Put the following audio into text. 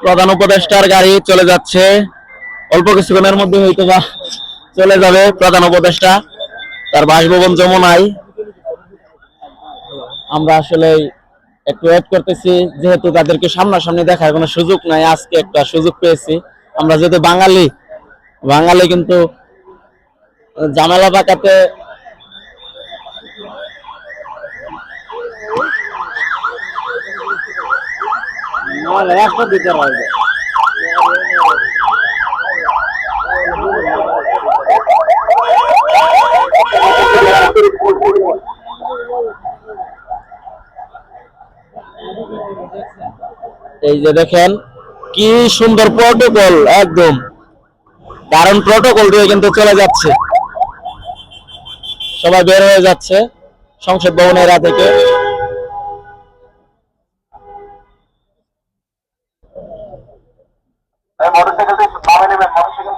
প্রধান উপদেষ্টার গাড়ি চলে যাচ্ছে, অল্প কিছুক্ষণের মধ্যে হয়তো বা চলে যাবে প্রধান উপদেষ্টা তার বাসভবন যমুনায়। আমরা আসলে একটু ওয়েট করতেছি, যেহেতু তাদেরকে সামনাসামনি দেখার কোনো সুযোগ নাই, আজকে একটা সুযোগ পেয়েছি। আমরা যেহেতু বাঙালি, বাঙালি কিন্তু ঝামেলা পাকাতে একটা দিতে পারবে। এই যে দেখেন কি সুন্দর প্রটোকল, একদম দারুণ প্রটোকল দিয়ে কিন্তু চলে যাচ্ছে, সবাই বের হয়ে যাচ্ছে সংসদ ভবনের থেকে। মোটরসাইকেল